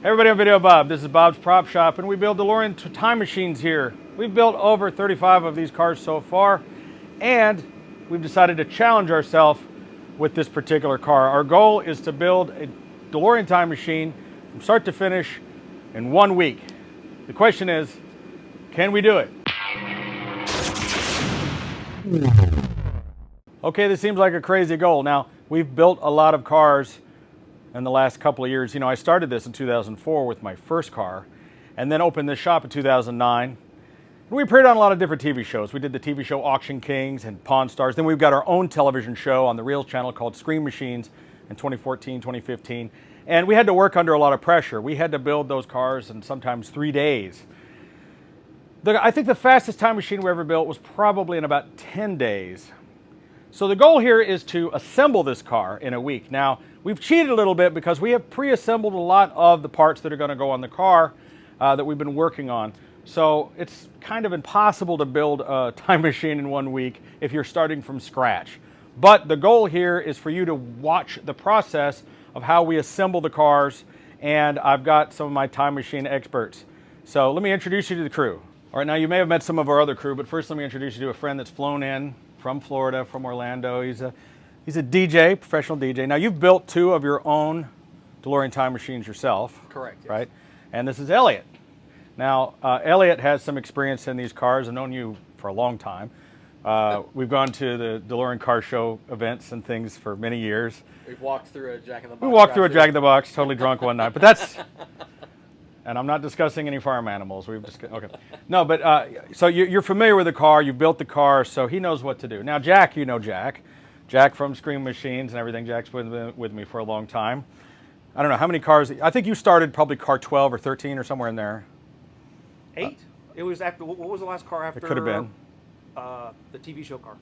Hey everybody, I'm Videobob. This is Bob's Prop Shop, and we build Delorean Time Machines here. We've built over 35 of these cars so far, and we've decided to challenge ourselves with this particular car. Our goal is to build a Delorean Time Machine from start to finish in 1 week. The question is, can we do it? Okay, this seems like a crazy goal. Now, we've built a lot of cars in the last couple of years. You know, I started this in 2004 with my first car, and then opened this shop in 2009. We appeared on a lot of different TV shows. We did the TV show Auction Kings and Pawn Stars. Then we've got our own television show on the Reels channel called Screen Machines in 2014, 2015. And we had to work under a lot of pressure. We had to build those cars in sometimes 3 days. I think the fastest time machine we ever built was probably in about 10 days. So the goal here is to assemble this car in a week. Now, we've cheated a little bit because we have pre-assembled a lot of the parts that are going to go on the car that we've been working on. So it's kind of impossible to build a time machine in 1 week if you're starting from scratch. But the goal here is for you to watch the process of how we assemble the cars, and I've got some of my time machine experts. So let me introduce you to the crew. All right, now you may have met some of our other crew, but first let me introduce you to a friend that's flown in from Florida, from Orlando. He's a DJ, professional DJ. Now, you've built 2 of your own Delorean Time Machines yourself. Correct. Yes. Right? And this is Elliot. Now, Elliot has some experience in these cars. I've known you for a long time. We've gone to the DeLorean car show events and things for many years. We've walked through a Jack in the Box. We walked through a Jack in the Box, totally drunk one night. But that's, and I'm not discussing any farm animals. We've discussed, okay. No, but so you're familiar with the car. You built the car, so he knows what to do. Now, Jack, you know Jack. Jack from Screen Machines and everything. Jack's with me for a long time. I don't know how many cars. I think you started probably car 12 or 13 or somewhere in there. 8? It was after. What was the last car after? It could have been the TV show car.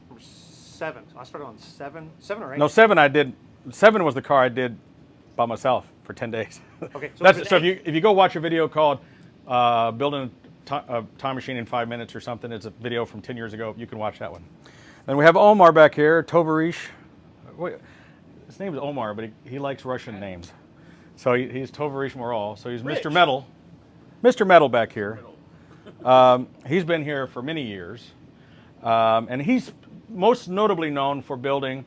Number 7. So I started on 7 or 8. No, 7 I did. 7 was the car I did by myself for 10 days. Okay, so That's, so if you go watch a video called "Building a Time Machine in 5 Minutes" or something, it's a video from 10 years ago. You can watch that one. Then we have Omar back here, Tovarish. His name is Omar, but he likes Russian names. So he's Tovarish Moral. So he's Rich. Mr. Metal. Mr. Metal back here. He's been here for many years. And he's most notably known for building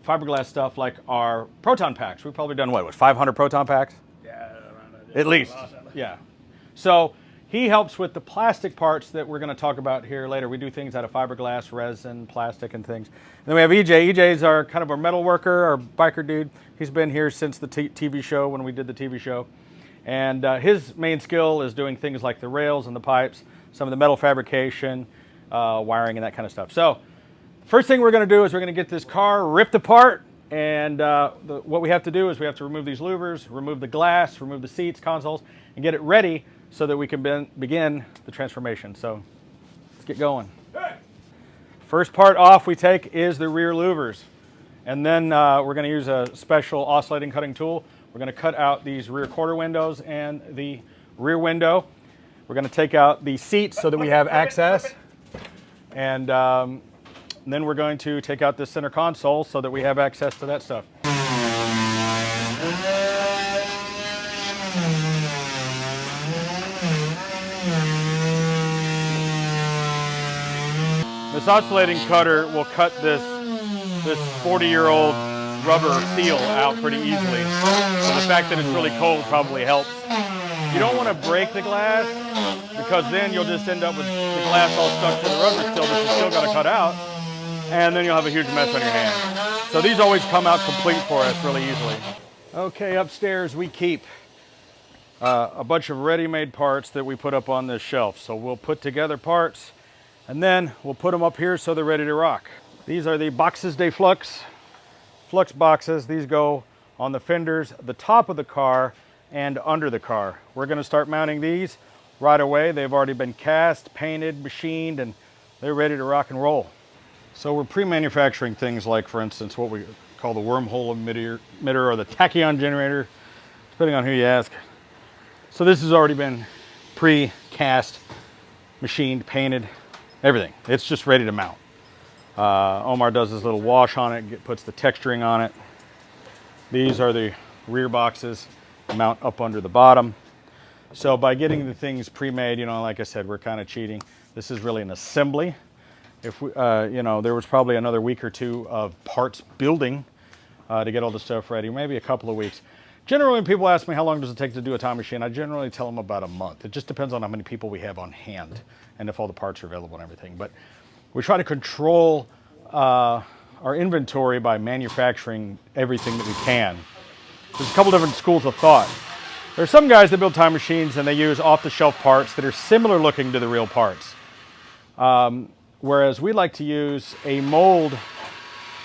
fiberglass stuff like our proton packs. We've probably done, what 500 proton packs? Yeah, around that. At least, yeah. So he helps with the plastic parts that we're going to talk about here later. We do things out of fiberglass, resin, plastic, and things. And then we have EJ. EJ's our kind of our metal worker, our biker dude. He's been here since the TV show, when we did the TV show. And his main skill is doing things like the rails and the pipes, some of the metal fabrication, wiring, and that kind of stuff. So first thing we're going to do is we're going to get this car ripped apart. And what we have to do is we have to remove these louvers, remove the glass, remove the seats, consoles, and get it ready so that we can begin the transformation. So let's get going. First part off we take is the rear louvers. And then we're going to use a special oscillating cutting tool. We're going to cut out these rear quarter windows and the rear window. We're going to take out the seats so that we have access. And then we're going to take out this center console so that we have access to that stuff. This oscillating cutter will cut this 40-year-old rubber seal out pretty easily. So the fact that it's really cold probably helps. You don't want to break the glass, because then you'll just end up with the glass all stuck to the rubber seal that you still got to cut out, and then you'll have a huge mess on your hands. So these always come out complete for us really easily. Okay, upstairs we keep a bunch of ready-made parts that we put up on this shelf. So we'll put together parts, and then we'll put them up here so they're ready to rock. These are the boxes de flux boxes. These go on the fenders, the top of the car, and under the car. We're going to start mounting these right away. They've already been cast, painted, machined, and they're ready to rock and roll. So we're pre-manufacturing things like, for instance, what we call the wormhole emitter or the tachyon generator, depending on who you ask. So this has already been pre-cast, machined, painted, everything. It's just ready to mount. Omar does his little wash on it, puts the texturing on it. These are the rear boxes. mount up under the bottom. So by getting the things pre-made, like I said, we're kind of cheating. This is really an assembly. If we, there was probably another week or two of parts building to get all the stuff ready, maybe a couple of weeks. Generally, when people ask me how long does it take to do a time machine, I generally tell them about a month. It just depends on how many people we have on hand and if all the parts are available and everything. But we try to control our inventory by manufacturing everything that we can. There's a couple different schools of thought. There's some guys that build time machines and they use off-the-shelf parts that are similar looking to the real parts. Whereas we like to use a mold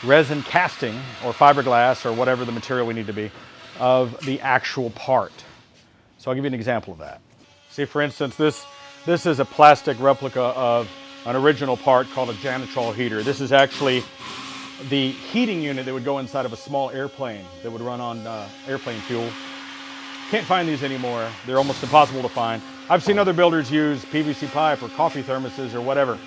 resin casting or fiberglass or whatever the material we need to be of the actual part. So I'll give you an example of that. See, for instance, this is a plastic replica of an original part called a Janitrol Heater. This is actually the heating unit that would go inside of a small airplane that would run on airplane fuel. Can't find these anymore. They're almost impossible to find. I've seen other builders use PVC pipe or coffee thermoses or whatever,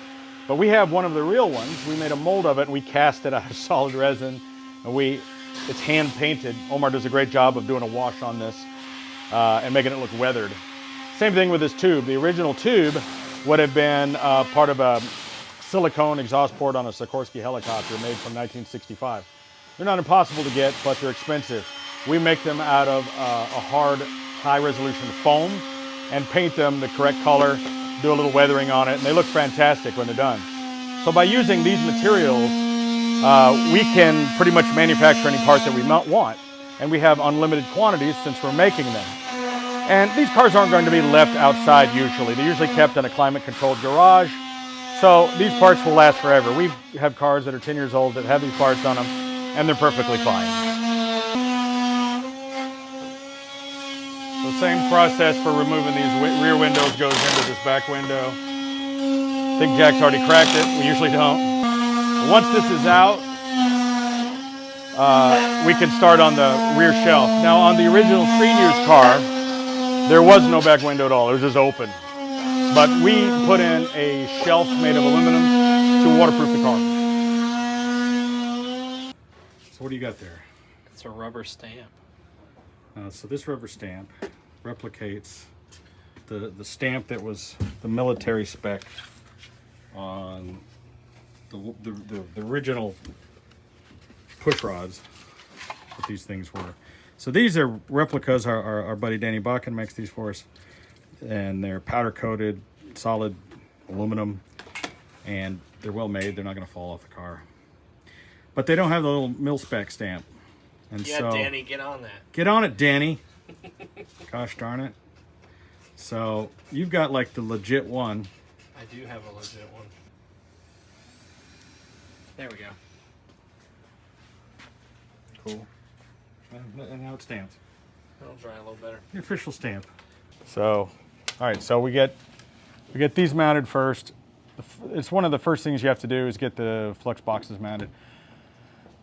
but we have one of the real ones. We made a mold of it and we cast it out of solid resin, and it's hand painted. Omar does a great job of doing a wash on this and making it look weathered. Same thing with this tube. The original tube would have been part of a silicone exhaust port on a Sikorsky helicopter made from 1965. They're not impossible to get, but they're expensive. We make them out of a hard, high-resolution foam and paint them the correct color, do a little weathering on it, and they look fantastic when they're done. So by using these materials, we can pretty much manufacture any part that we want, and we have unlimited quantities since we're making them. And these cars aren't going to be left outside usually. They're usually kept in a climate-controlled garage, so these parts will last forever. We have cars that are 10 years old that have these parts on them, and they're perfectly fine. The same process for removing these rear windows goes into this back window. I think Jack's already cracked it. We usually don't. But once this is out, we can start on the rear shelf. Now on the original screen used car, there was no back window at all. It was just open. But we put in a shelf made of aluminum to waterproof the car. So what do you got there? It's a rubber stamp. So this rubber stamp replicates the stamp that was the military spec on the original push rods that these things were. So these are replicas. Our buddy Danny Bakken makes these for us, and they're powder coated, solid aluminum, and they're well made. They're not going to fall off the car, but they don't have the little mil spec stamp. And yeah, so, Danny, get on that. Get on it, Danny. Gosh darn it. So you've got like the legit one. I do have a legit one. There we go. Cool. And now it's stamped. That'll dry a little better. The official stamp. So, all right, so we get these mounted first. It's one of the first things you have to do is get the flux boxes mounted.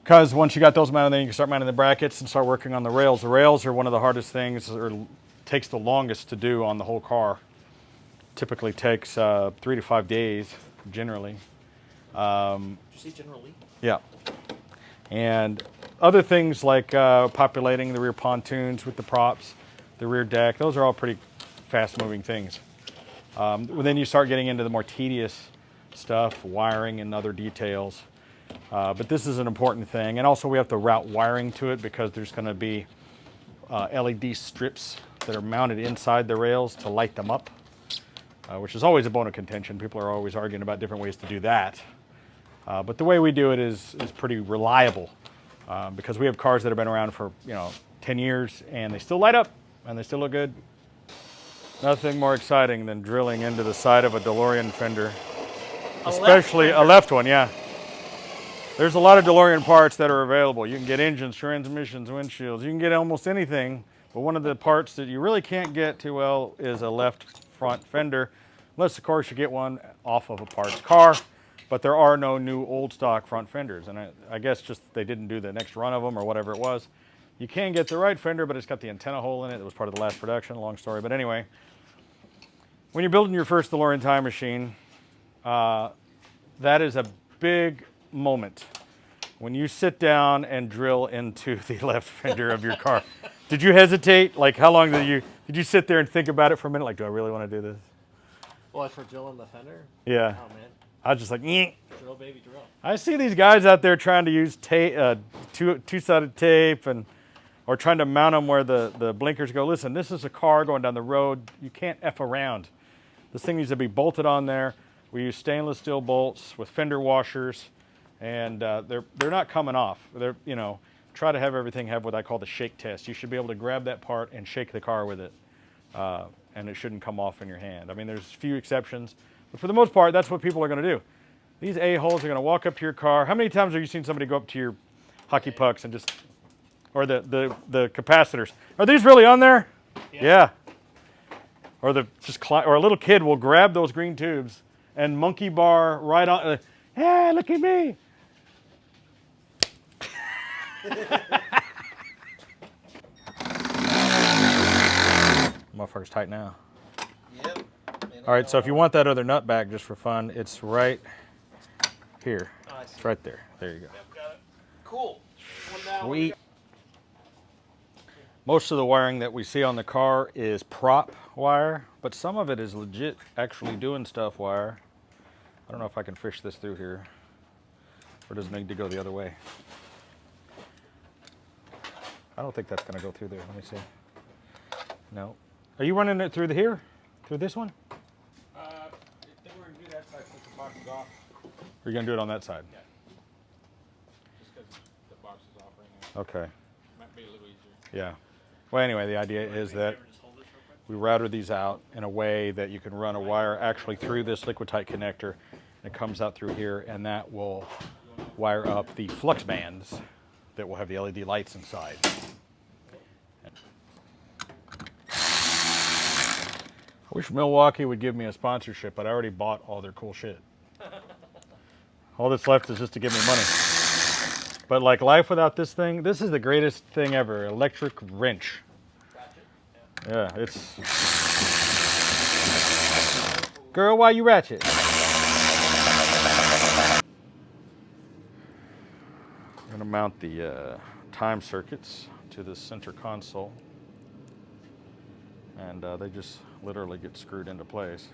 Because once you got those mounted, then you can start mounting the brackets and start working on the rails. The rails are one of the hardest things, or takes the longest to do on the whole car. Typically takes 3 to 5 days, generally. Did you say generally? Yeah. And other things like populating the rear pontoons with the props, the rear deck, those are all pretty fast-moving things. Then you start getting into the more tedious stuff, wiring and other details. But this is an important thing. And also we have to route wiring to it because there's going to be LED strips that are mounted inside the rails to light them up, which is always a bone of contention. People are always arguing about different ways to do that. But the way we do it is pretty reliable because we have cars that have been around for 10 years and they still light up and they still look good. Nothing more exciting than drilling into the side of a DeLorean fender, especially a left one, yeah. There's a lot of DeLorean parts that are available. You can get engines, transmissions, windshields. You can get almost anything, but one of the parts that you really can't get too well is a left front fender, unless, of course, you get one off of a parts car, but there are no new old stock front fenders, and I guess just they didn't do the next run of them or whatever it was. You can get the right fender, but it's got the antenna hole in it. It was part of the last production, long story, but anyway. When you're building your first DeLorean Time Machine, that is a big moment when you sit down and drill into the left fender of your car. Did you hesitate? Like, how long did you sit there and think about it for a minute? Like, do I really want to do this? Well, for drilling the fender? Yeah. Oh, man. I was just like, "Nyeh." Drill, baby, drill. I see these guys out there trying to use tape, two-sided tape, or trying to mount them where the blinkers go. Listen, this is a car going down the road. You can't F around. This thing needs to be bolted on there. We use stainless steel bolts with fender washers, and they're not coming off. They're, you know, try to have everything have what I call the shake test. You should be able to grab that part and shake the car with it, and it shouldn't come off in your hand. I mean, there's a few exceptions, but for the most part, that's what people are going to do. These a-holes are going to walk up to your car. How many times have you seen somebody go up to your hockey pucks and just, or the capacitors? Are these really on there? Yeah. Or or a little kid will grab those green tubes and monkey bar right on. Hey, look at me. Motherfucker's tight now. Yep. All right, so if you want that other nut back just for fun, it's right here. Oh, I see. It's right there. There you go. Yep, got it. Cool. One down. Sweet. Most of the wiring that we see on the car is prop wire, but some of it is legit actually doing stuff wire. I don't know if I can fish this through here, or does it need to go the other way? I don't think that's going to go through there. Let me see. No. Are you running it through here? Through this one? I think we're going to do that side since the box is off. Or are you going to do it on that side? Yeah. Just because the box is off right now. Okay. Might be a little easier. Yeah. Well, anyway, the idea is that we router these out in a way that you can run a wire actually through this liquid-tight connector. And it comes out through here, and that will wire up the flux bands that will have the LED lights inside. I wish Milwaukee would give me a sponsorship, but I already bought all their cool shit. All that's left is just to give me money. But like life without this thing, this is the greatest thing ever. Electric wrench. Yeah, it's... Girl, why you ratchet? I'm gonna mount the time circuits to the center console. And they just literally get screwed into place.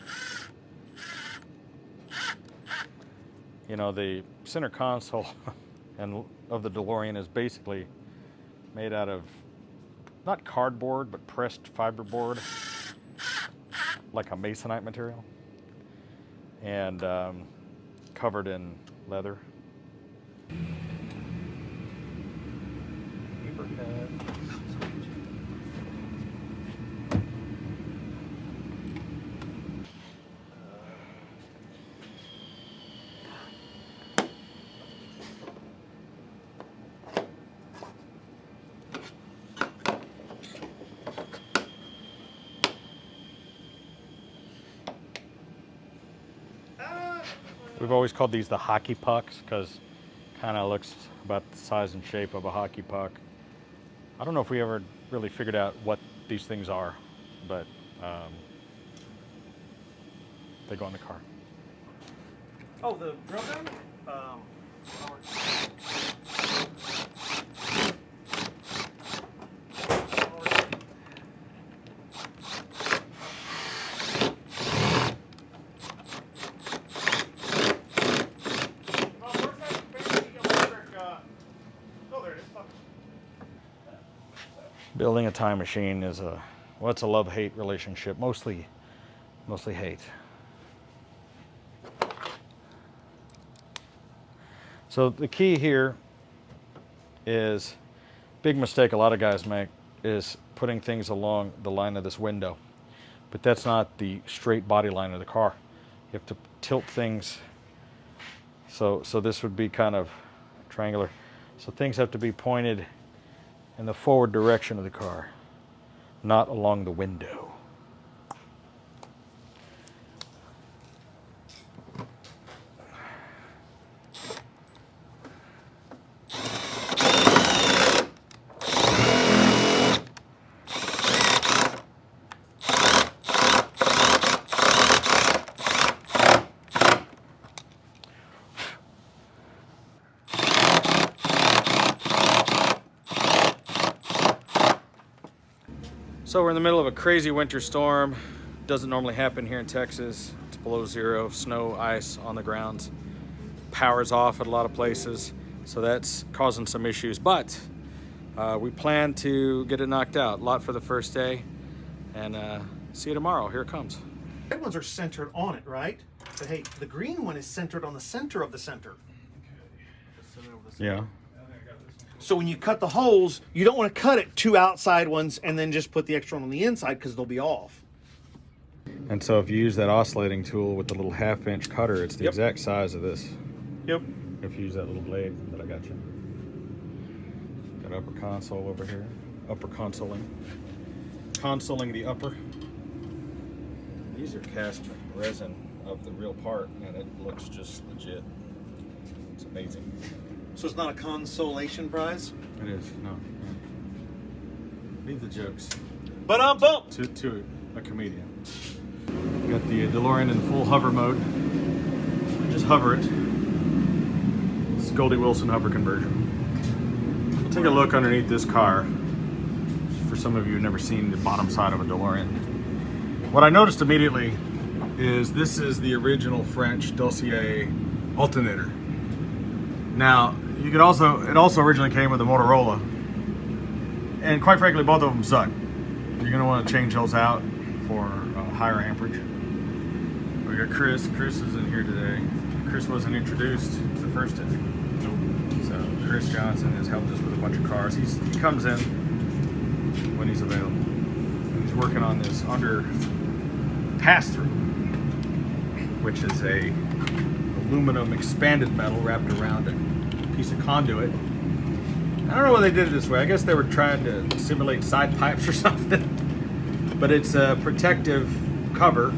You know, the center console of the Delorean is basically made out of not cardboard, but pressed fiberboard, like a masonite material, and covered in leather. We've always called these the hockey pucks because kind of looks about the size and shape of a hockey puck. I don't know if we ever really figured out what these things are, but they go in the car. Oh, the drill gun? Building a time machine is it's a love-hate relationship, mostly hate. So the key here is, big mistake a lot of guys make, is putting things along the line of this window. But that's not the straight body line of the car. You have to tilt things. So this would be kind of triangular. So things have to be pointed in the forward direction of the car, not along the window. So we're in the middle of a crazy winter storm. Doesn't normally happen here in Texas. It's below zero, snow, ice on the grounds. Power's off at a lot of places, so that's causing some issues. But we plan to get it knocked out. A lot for the first day, and see you tomorrow. Here it comes. The red ones are centered on it, right? But hey, the green one is centered on the center of the center. Yeah. So when you cut the holes, you don't want to cut it 2 outside ones and then just put the extra one on the inside because they'll be off. And so if you use that oscillating tool with the little 1/2-inch cutter, it's the Yep. exact size of this. Yep. If you use that little blade that I got you. Got upper console over here. Upper consoling. Consoling the upper. These are cast resin of the real part, and it looks just legit. It's amazing. So it's not a consolation prize? It is, no. Leave the jokes But I'm bumped. to a comedian. Got the DeLorean in full hover mode. Just hover it. It's Goldie Wilson hover conversion. We'll take a look underneath this car. For some of you who've never seen the bottom side of a DeLorean. What I noticed immediately is this is the original French Dossier alternator. Now, you could it also originally came with a Motorola. And quite frankly, both of them suck. You're gonna wanna change those out for higher amperage. We got Chris. Chris is in here today. Chris wasn't introduced the first day. So Chris Johnson has helped us with a bunch of cars. He comes in when he's available. And he's working on this under pass-through, which is a aluminum expanded metal wrapped around a piece of conduit. I don't know why they did it this way. I guess they were trying to simulate side pipes or something. But it's a protective cover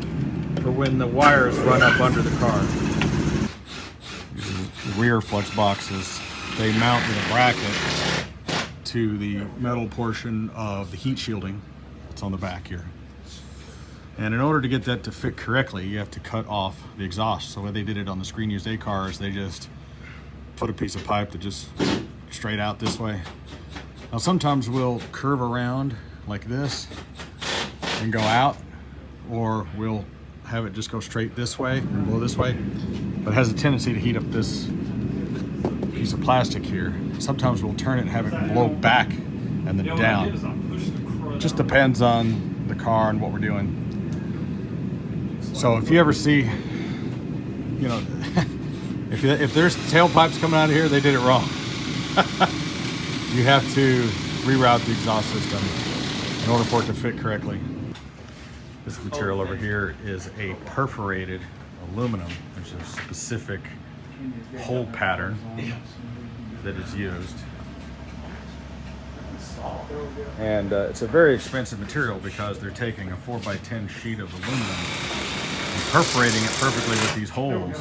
for when the wires run up under the car. These are the rear flex boxes. They mount with a bracket to the metal portion of the heat shielding that's on the back here. And in order to get that to fit correctly, you have to cut off the exhaust. So when they did it on the Screen Used A cars, they just put a piece of pipe that just straight out this way. Now sometimes we'll curve around like this and go out, or we'll have it just go straight this way and blow this way, but it has a tendency to heat up this piece of plastic here. Sometimes we'll turn it and have it blow back and then down. Just depends on the car and what we're doing. So if you ever see, you know, if there's tailpipes coming out of here, they did it wrong. You have to reroute the exhaust system in order for it to fit correctly. This material over here is a perforated aluminum, which is a specific hole pattern that is used. And it's a very expensive material because they're taking a 4x10 sheet of aluminum and perforating it perfectly with these holes.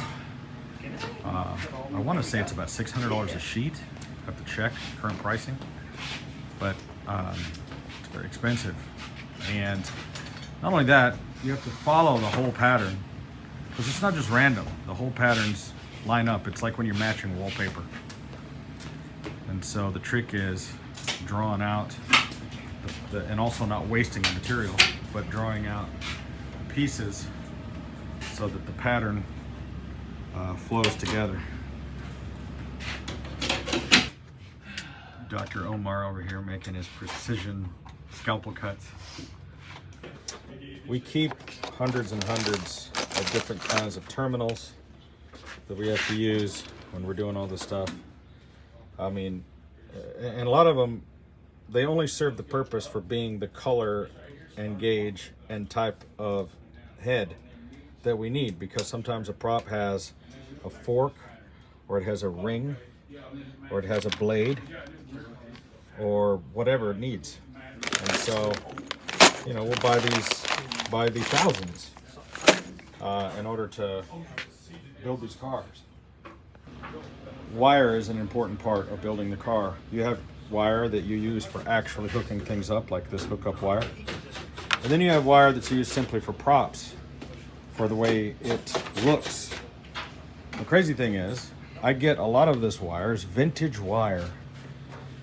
I want to say it's about $600 a sheet. I have to check current pricing, but it's very expensive. And not only that, you have to follow the whole pattern because it's not just random. The whole patterns line up. It's like when you're matching wallpaper. And so the trick is drawing out, and also not wasting the material, but drawing out the pieces so that the pattern flows together. Dr. Omar over here making his precision scalpel cuts. We keep hundreds and hundreds of different kinds of terminals that we have to use when we're doing all this stuff. I mean, and a lot of them, they only serve the purpose for being the color and gauge and type of head that we need, because sometimes a prop has a fork, or it has a ring, or it has a blade, or whatever it needs. And so, you know, we'll buy the thousands in order to build these cars. Wire is an important part of building the car. You have wire that you use for actually hooking things up, like this hookup wire. And then you have wire that's used simply for props, for the way it looks. The crazy thing is, I get a lot of this wire is vintage wire.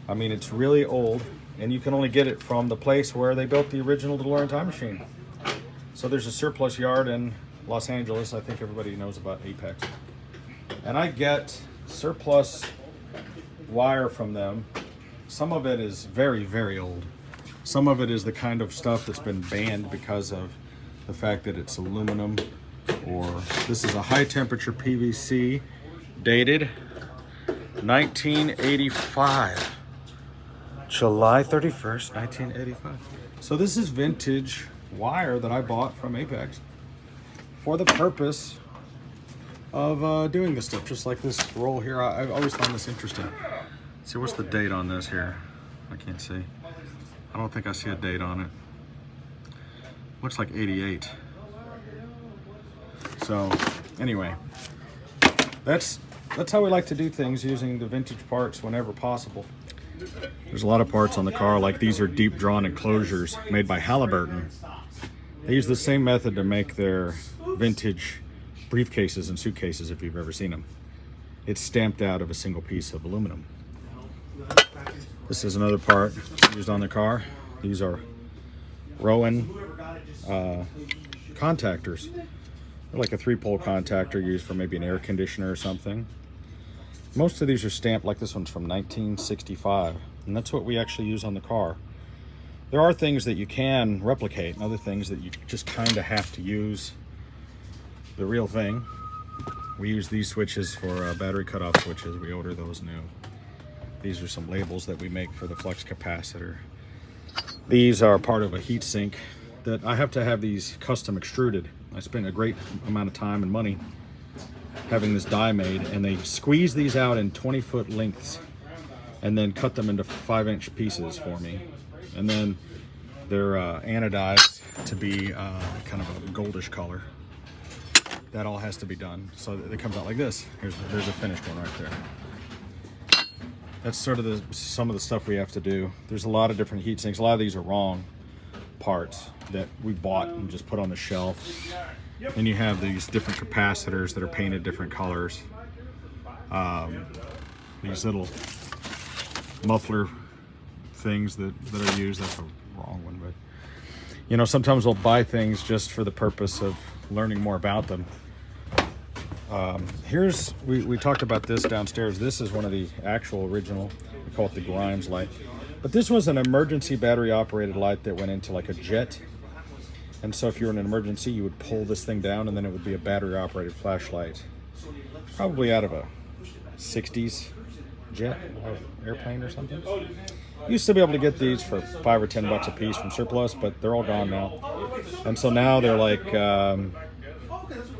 I mean, it's really old. and you can only get it from the place where they built the original DeLorean Time Machine. So there's a surplus yard in Los Angeles. I think everybody knows about Apex. And I get surplus wire from them. Some of it is very, very old. Some of it is the kind of stuff that's been banned because of the fact that it's aluminum, or this is a high temperature PVC dated 1985. July 31st, 1985. So this is vintage wire that I bought from Apex for the purpose of doing this stuff, just like this roll here. I've always found this interesting. Let's see, what's the date on this here? I can't see. I don't think I see a date on it. Looks like 88. So anyway, that's how we like to do things, using the vintage parts whenever possible. There's a lot of parts on the car, like these are deep drawn enclosures made by Halliburton. They use the same method to make their vintage briefcases and suitcases, if you've ever seen them. It's stamped out of a single piece of aluminum. This is another part used on the car. These are Rowan contactors. They're like a 3-pole contactor used for maybe an air conditioner or something. Most of these are stamped, like this one's from 1965, and that's what we actually use on the car. There are things that you can replicate and other things that you just kind of have to use the real thing. We use these switches for battery cutoff switches. We order those new. These are some labels that we make for the flux capacitor. These are part of a heat sink that I have to have these custom extruded. I spent a great amount of time and money having this die made, and they squeeze these out in 20-foot lengths and then cut them into 5-inch pieces for me. And then they're anodized to be kind of a goldish color. That all has to be done. So it comes out like this. There's a finished one right there. That's sort of some of the stuff we have to do. There's a lot of different heat sinks. A lot of these are wrong parts that we bought and just put on the shelf. And you have these different capacitors that are painted different colors. These little muffler things that are used. That's a wrong one, but you know, sometimes we'll buy things just for the purpose of learning more about them. We talked about this downstairs. This is one of the actual original, we call it the Grimes light. But this was an emergency battery operated light that went into like a jet. And so if you're in an emergency, you would pull this thing down and then it would be a battery operated flashlight. Probably out of a 60s jet or airplane or something. Used to be able to get these for $5 or $10 a piece from surplus, but they're all gone now. And so now they're like, well,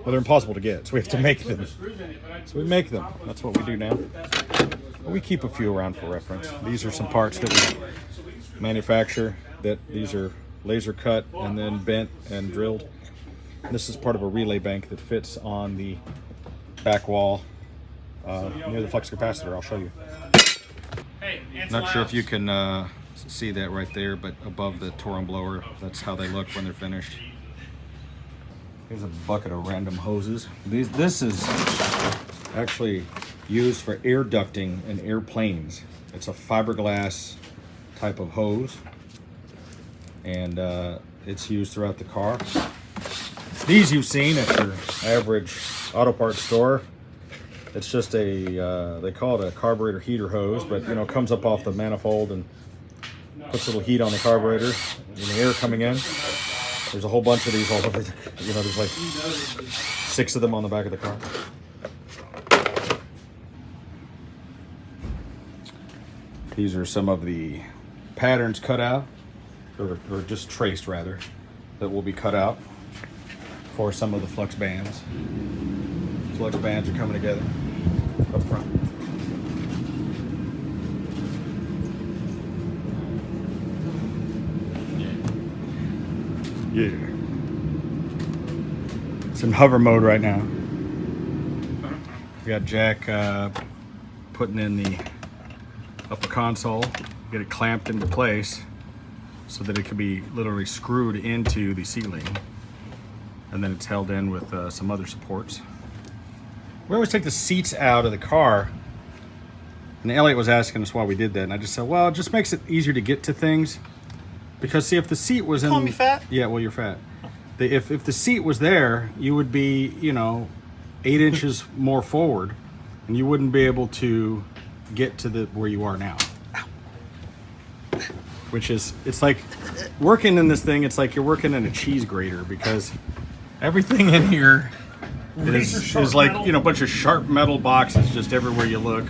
they're impossible to get, so we have to make them. So we make them. That's what we do now. We keep a few around for reference. These are some parts that we manufacture. These are laser cut and then bent and drilled. This is part of a relay bank that fits on the back wall near the flux capacitor. I'll show you. Not sure if you can see that right there, but above the Torum blower, that's how they look when they're finished. Here's a bucket of random hoses. This is actually used for air ducting in airplanes. It's a fiberglass type of hose, and it's used throughout the car. These you've seen at your average auto parts store. It's just a, they call it a carburetor heater hose, but you know, it comes up off the manifold and puts a little heat on the carburetor and the air coming in. There's a whole bunch of these all over the, you know, there's like 6 of them on the back of the car. These are some of the patterns cut out, or just traced rather, that will be cut out for some of the flux bands. Flux bands are coming together up front. Yeah. It's in hover mode right now. We got Jack putting in the upper console, get it clamped into place so that it can be literally screwed into the ceiling, and then it's held in with some other supports. We always take the seats out of the car And Elliot was asking us why we did that, and I just said, well, it just makes it easier to get to things. Because see, if the seat was in... Call me fat? Yeah, well, you're fat. If the seat was there, you would be, 8 inches more forward, and you wouldn't be able to get to where you are now. Which is, it's like working in this thing, it's like you're working in a cheese grater, because everything in here is like, a bunch of sharp metal boxes just everywhere you look.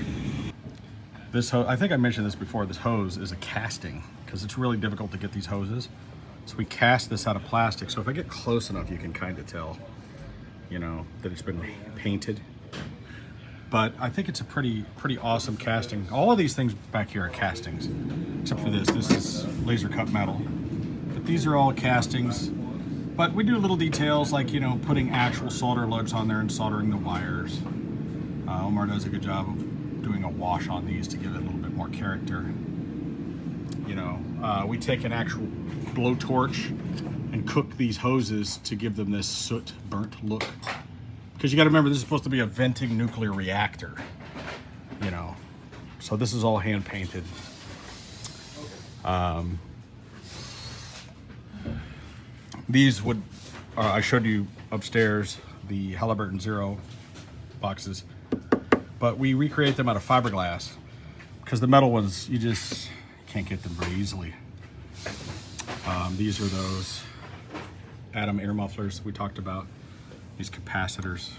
This hose, I think I mentioned this before, this hose is a casting, because it's really difficult to get these hoses. So we cast this out of plastic, so if I get close enough, you can kind of tell, that it's been painted. But I think it's a pretty awesome casting. All of these things back here are castings, except for this. This is laser cut metal. But these are all castings. But we do little details like, putting actual solder lugs on there and soldering the wires. Omar does a good job of doing a wash on these to give it a little bit more character. We take an actual blowtorch and cook these hoses to give them this soot burnt look. Because you got to remember, this is supposed to be a venting nuclear reactor, So this is all hand painted. These would, I showed you upstairs, the Halliburton Zero boxes, but we recreate them out of fiberglass because the metal ones, you just can't get them very easily. These are those Atom air mufflers we talked about. These capacitors.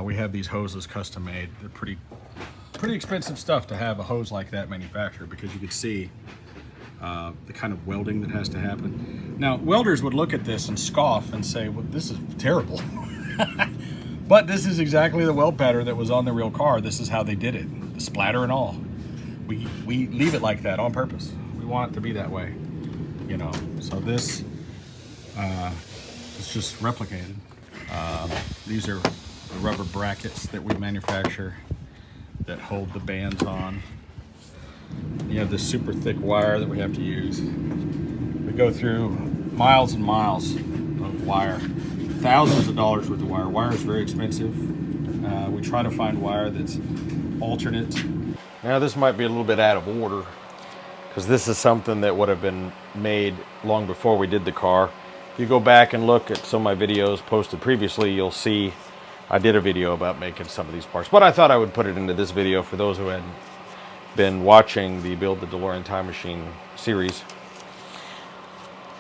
We have these hoses custom made. They're pretty expensive stuff to have a hose like that manufactured, because you can see the kind of welding that has to happen. Now, welders would look at this and scoff and say, well, this is terrible. But this is exactly the weld pattern that was on the real car. This is how they did it, the splatter and all. We leave it like that on purpose. We want it to be that way, So this is just replicated. These are the rubber brackets that we manufacture that hold the bands on. You have this super thick wire that we have to use. We go through miles and miles of wire, thousands of dollars worth of wire. Wire is very expensive. We try to find wire that's alternate. Now this might be a little bit out of order, because this is something that would have been made long before we did the car. If you go back and look at some of my videos posted previously, you'll see I did a video about making some of these parts. But I thought I would put it into this video for those who hadn't been watching the Build the Delorean Time Machine series.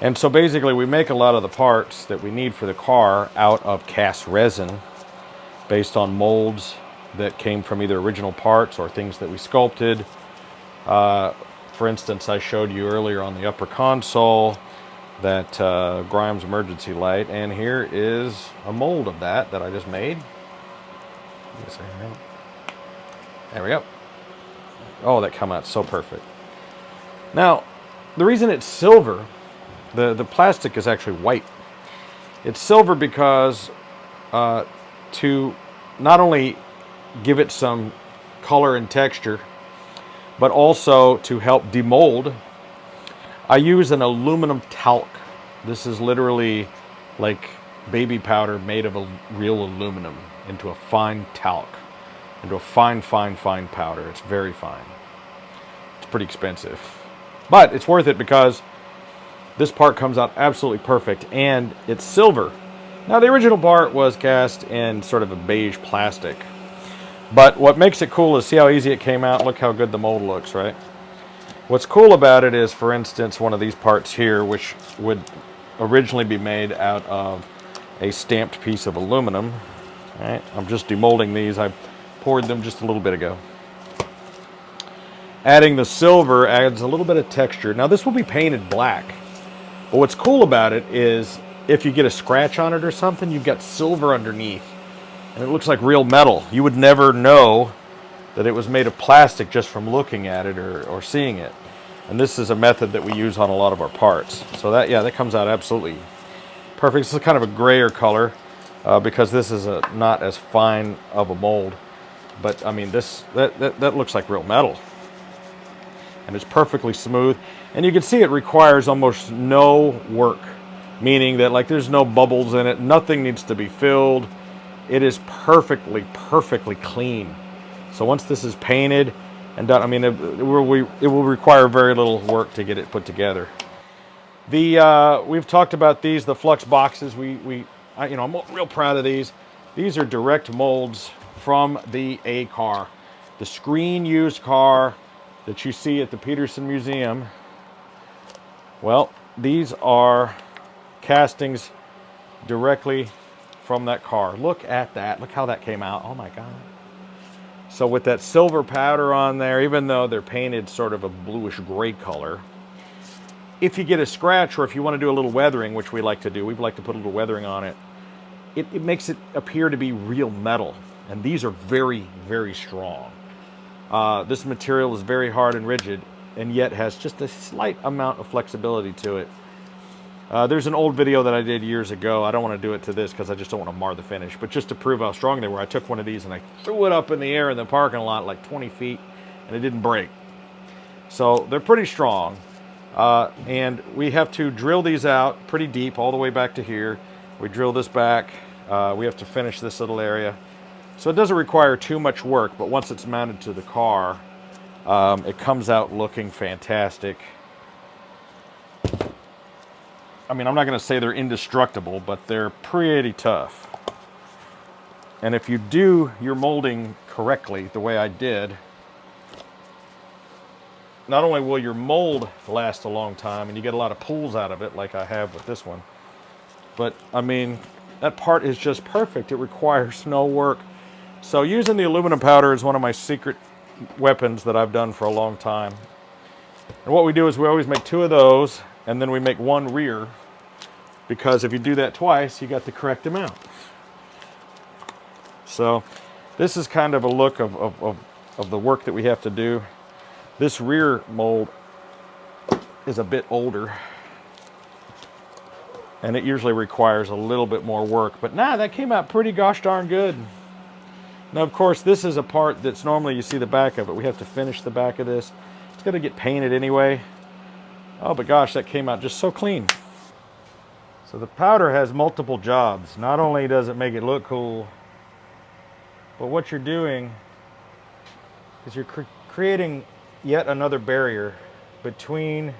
And so basically we make a lot of the parts that we need for the car out of cast resin based on molds that came from either original parts or things that we sculpted. For instance, I showed you earlier on the upper console that Grimes emergency light, and here is a mold of that I just made. There we go. Oh, that came out so perfect. Now, the reason it's silver, the plastic is actually white. It's silver because to not only give it some color and texture, but also to help demold, I use an aluminum talc. This is literally like baby powder made of a real aluminum into a fine talc, into a fine powder. It's very fine. It's pretty expensive, but it's worth it because this part comes out absolutely perfect, and it's silver. Now, the original part was cast in sort of a beige plastic, but what makes it cool is see how easy it came out. Look how good the mold looks, right? What's cool about it is, for instance, one of these parts here, which would originally be made out of a stamped piece of aluminum. All right, I'm just demolding these. I poured them just a little bit ago. Adding the silver adds a little bit of texture. Now, this will be painted black, but what's cool about it is if you get a scratch on it or something, you've got silver underneath, and it looks like real metal. You would never know that it was made of plastic just from looking at it or seeing it. And this is a method that we use on a lot of our parts. So that comes out absolutely perfect. This is kind of a grayer color because this is not as fine of a mold. But I mean, that looks like real metal. And it's perfectly smooth. And you can see it requires almost no work, meaning that like there's no bubbles in it. Nothing needs to be filled. It is perfectly clean. So once this is painted and done, I mean, it will require very little work to get it put together. We've talked about these, the flux boxes. I'm real proud of these. These are direct molds from the A car, the screen used car that you see at the Peterson Museum. Well, these are castings directly from that car. Look at that. Look how that came out. Oh my God. So with that silver powder on there, even though they're painted sort of a bluish gray color, if you get a scratch or if you want to do a little weathering, which we like to do, we like to put a little weathering on it, it makes it appear to be real metal. And these are very, very strong. This material is very hard and rigid, and yet has just a slight amount of flexibility to it. There's an old video that I did years ago. I don't want to do it to this because I just don't want to mar the finish, but just to prove how strong they were, I took one of these and I threw it up in the air in the parking lot like 20 feet, and it didn't break. So they're pretty strong. And we have to drill these out pretty deep, all the way back to here. We drill this back. We have to finish this little area. So it doesn't require too much work, but once it's mounted to the car, it comes out looking fantastic. I mean, I'm not going to say they're indestructible, but they're pretty tough. And if you do your molding correctly, the way I did, not only will your mold last a long time, and you get a lot of pulls out of it, like I have with this one, but I mean, that part is just perfect. It requires no work. So using the aluminum powder is one of my secret weapons that I've done for a long time. And what we do is we always make 2 of those, and then we make 1 rear, because if you do that twice, you got the correct amount. So this is kind of a look of the work that we have to do. This rear mold is a bit older, and it usually requires a little bit more work, but that came out pretty gosh darn good. Now, of course, this is a part that's normally you see the back of it. We have to finish the back of this. It's going to get painted anyway. Oh, but gosh, that came out just so clean. So the powder has multiple jobs. Not only does it make it look cool, but what you're doing is you're creating yet another barrier between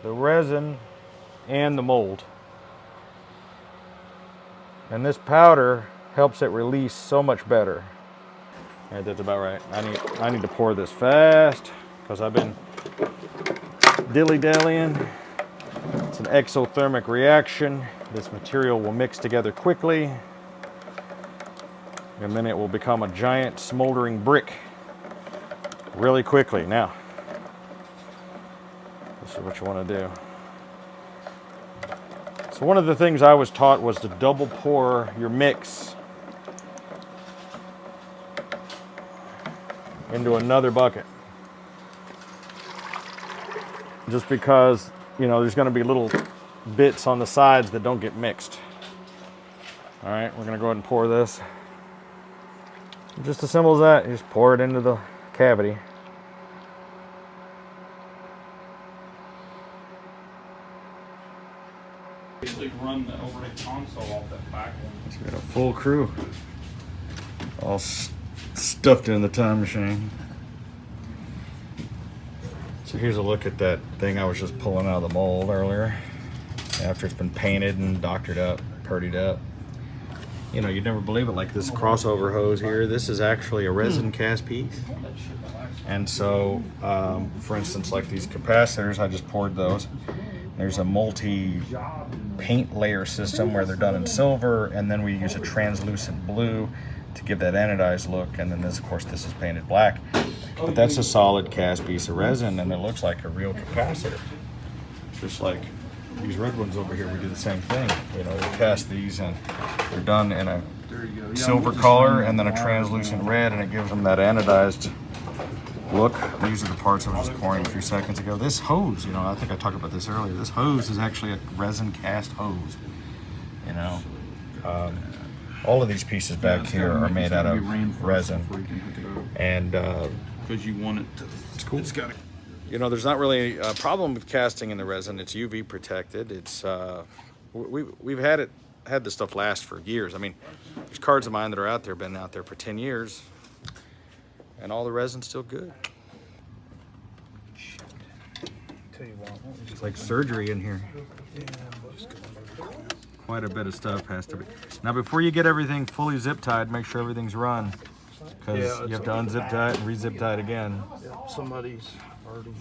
the resin and the mold. And this powder helps it release so much better. All right, that's about right. I need to pour this fast because I've been dilly-dallying. It's an exothermic reaction. This material will mix together quickly, and then it will become a giant smoldering brick really quickly. Now, this is what you want to do. So one of the things I was taught was to double pour your mix into another bucket. Just because, there's going to be little bits on the sides that don't get mixed. All right, we're going to go ahead and pour this. Just as simple as that, you just pour it into the cavity. Basically run the overhead console off that back one. We got a full crew, all stuffed in the time machine. So here's a look at that thing I was just pulling out of the mold earlier. After it's been painted and doctored up, purdied up. You'd never believe it, like this crossover hose here. This is actually a resin cast piece. And so, for instance, like these capacitors, I just poured those. There's a multi-paint layer system where they're done in silver, and then we use a translucent blue to give that anodized look, and then this, of course, this is painted black. But that's a solid cast piece of resin, and it looks like a real capacitor. Just like these red ones over here, we do the same thing. We cast these, and they're done in a silver color and then a translucent red, and it gives them that anodized look. These are the parts I was just pouring a few seconds ago. This hose, I think I talked about this earlier. This hose is actually a resin cast hose. All of these pieces back here are made out of resin, and Because you want it to. it's cool. It's got. There's not really a problem with casting in the resin. It's UV protected. It's we've had this stuff last for years. I mean, there's cards of mine that are out there, been out there for 10 years, and all the resin's still good. Tell you what, It's like surgery in here. Quite a bit of stuff has to be. Now, before you get everything fully zip tied, make sure everything's run, because Yeah, you have to unzip tie it and re-zip tie it again. somebody's already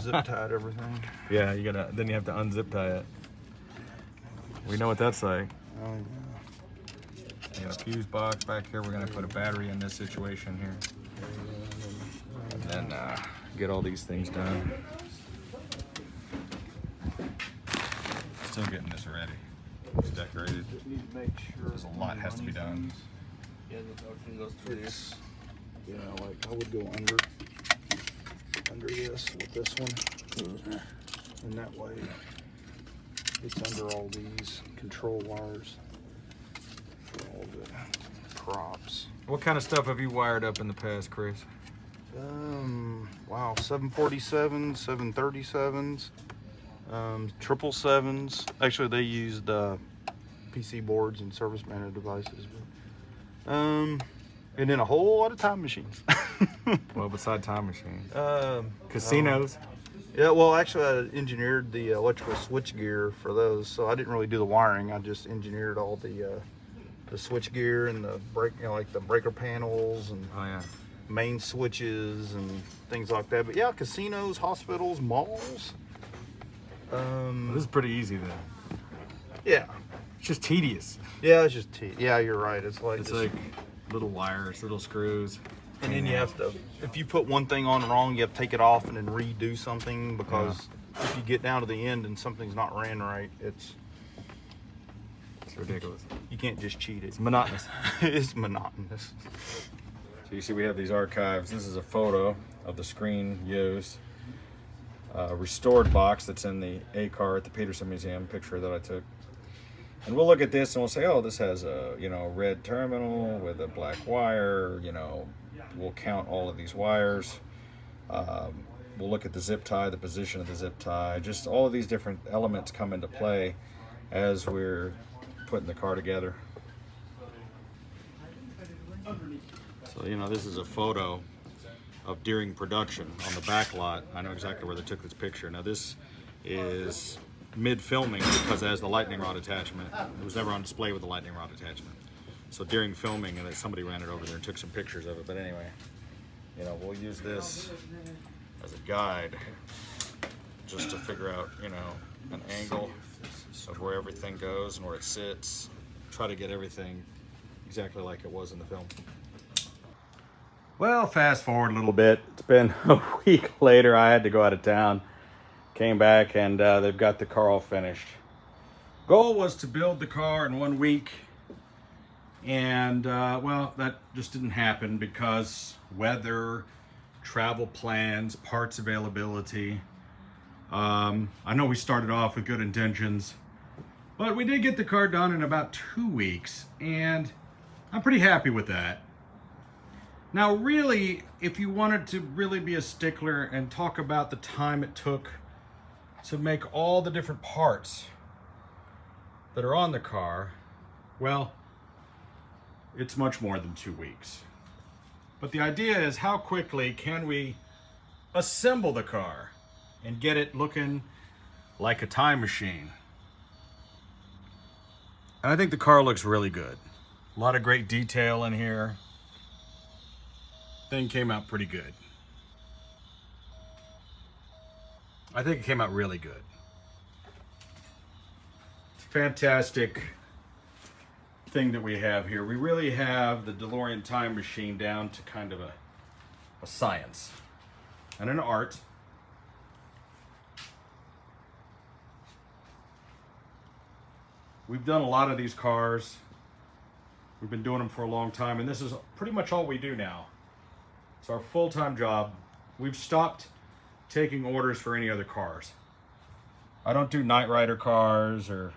zip tied everything. Yeah, then you have to unzip tie it. We know what that's like. Oh, You got a fuse box back here. We're gonna put a battery in this situation here, and then get all these things done. Still getting this ready. It's decorated. just need to make sure. There's a lot has to be done. Yeah, everything goes through there. It's, yeah, like I would go under this with this one, and that way it's under all these control wires for all the props. What kind of stuff have you wired up in the past, Chris? Wow, 747s, 737s, 777s. Actually, they used PC boards and service manual devices. But, and then a whole lot of time machines. Well, beside time machines, Um, casinos. Yeah, well, actually, I engineered the electrical switch gear for those, so I didn't really do the wiring. I just engineered all the switch gear and the like the breaker panels and Oh yeah. main switches and things like that. But yeah, casinos, hospitals, malls. This is pretty easy then. Yeah, It's just tedious. yeah, it's just yeah, you're right. It's like It's just- like little wires, little screws. and then you have to, if you put one thing on wrong, you have to take it off and then redo something, because if you get down to the end and something's not ran right, It's ridiculous. you can't just cheat it. It's monotonous. It's monotonous. So you see we have these archives. This is a photo of the screen used. A restored box that's in the A car at the Peterson Museum, picture that I took. And we'll look at this and we'll say, oh, this has a red terminal with a black wire. We'll count all of these wires. We'll look at the zip tie, the position of the zip tie. Just all of these different elements come into play as we're putting the car together. So this is a photo of during production on the back lot. I know exactly where they took this picture. Now this is mid-filming because it has the lightning rod attachment. It was never on display with the lightning rod attachment. So during filming, and then somebody ran it over there and took some pictures of it. But anyway, we'll use this as a guide just to figure out, an angle of where everything goes and where it sits. Try to get everything exactly like it was in the film. Well, fast forward a little bit. It's been a week later. I had to go out of town. Came back and they've got the car all finished. Goal was to build the car in 1 week. And well, that just didn't happen because weather, travel plans, parts availability. I know we started off with good intentions, but we did get the car done in about 2 weeks, and I'm pretty happy with that. Now, really, if you wanted to really be a stickler and talk about the time it took to make all the different parts that are on the car, well, it's much more than 2 weeks. But the idea is, how quickly can we assemble the car and get it looking like a time machine? And I think the car looks really good. A lot of great detail in here. Thing came out pretty good. I think it came out really good. It's a fantastic thing that we have here. We really have the Delorean Time Machine down to kind of a science and an art. We've done a lot of these cars. We've been doing them for a long time, and this is pretty much all we do now. It's our full-time job. We've stopped taking orders for any other cars. I don't do Night Rider cars or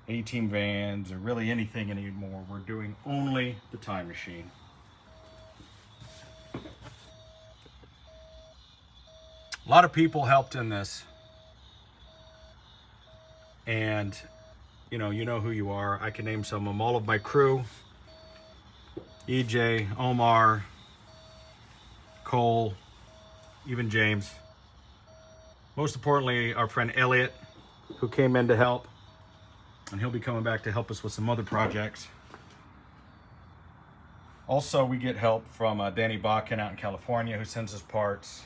A-Team vans or really anything anymore. We're doing only the Time Machine. A lot of people helped in this. And you know who you are. I can name some of them. All of my crew, EJ, Omar, Cole, even James. Most importantly, our friend Elliot, who came in to help. And he'll be coming back to help us with some other projects. Also, we get help from Danny Bakken out in California, who sends us parts.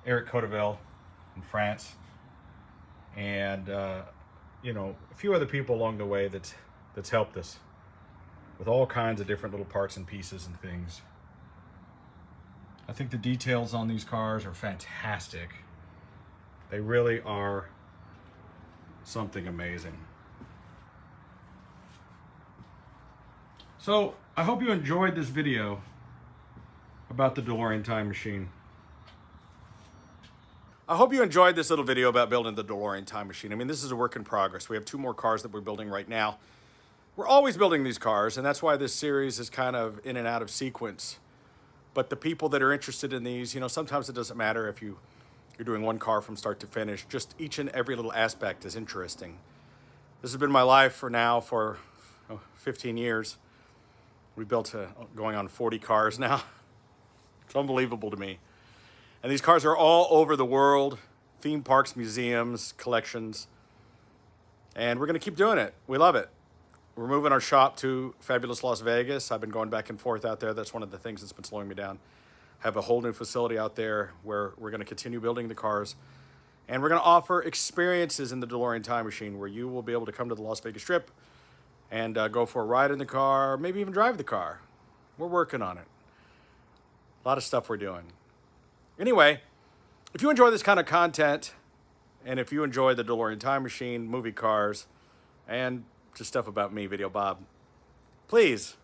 Eric Codeville in France. And, you know, a few other people along the way that's helped us with all kinds of different little parts and pieces and things. I think the details on these cars are fantastic. They really are something amazing. So, I hope you enjoyed this video about the Delorean Time Machine. I hope you enjoyed this little video about building the Delorean Time Machine. I mean, this is a work in progress. We have 2 more cars that we're building right now. We're always building these cars, and that's why this series is kind of in and out of sequence. But the people that are interested in these, you know, sometimes it doesn't matter if you're doing one car from start to finish. Just each and every little aspect is interesting. This has been my life for 15 years. We built going on 40 cars now. It's unbelievable to me. And these cars are all over the world, theme parks, museums, collections. And we're gonna keep doing it. We love it. We're moving our shop to fabulous Las Vegas. I've been going back and forth out there. That's one of the things that's been slowing me down. Have a whole new facility out there where we're gonna continue building the cars. And we're gonna offer experiences in the Delorean Time Machine where you will be able to come to the Las Vegas Strip and go for a ride in the car, maybe even drive the car. We're working on it. A lot of stuff we're doing. Anyway, if you enjoy this kind of content, and if you enjoy the Delorean Time Machine, movie cars, and just stuff about me, Videobob, please,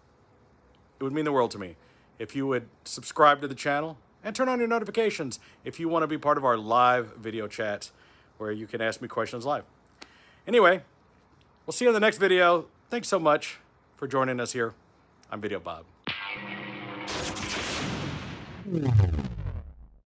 it would mean the world to me if you would subscribe to the channel and turn on your notifications if you want to be part of our live video chats where you can ask me questions live. Anyway, we'll see you in the next video. Thanks so much for joining us here. I'm Videobob.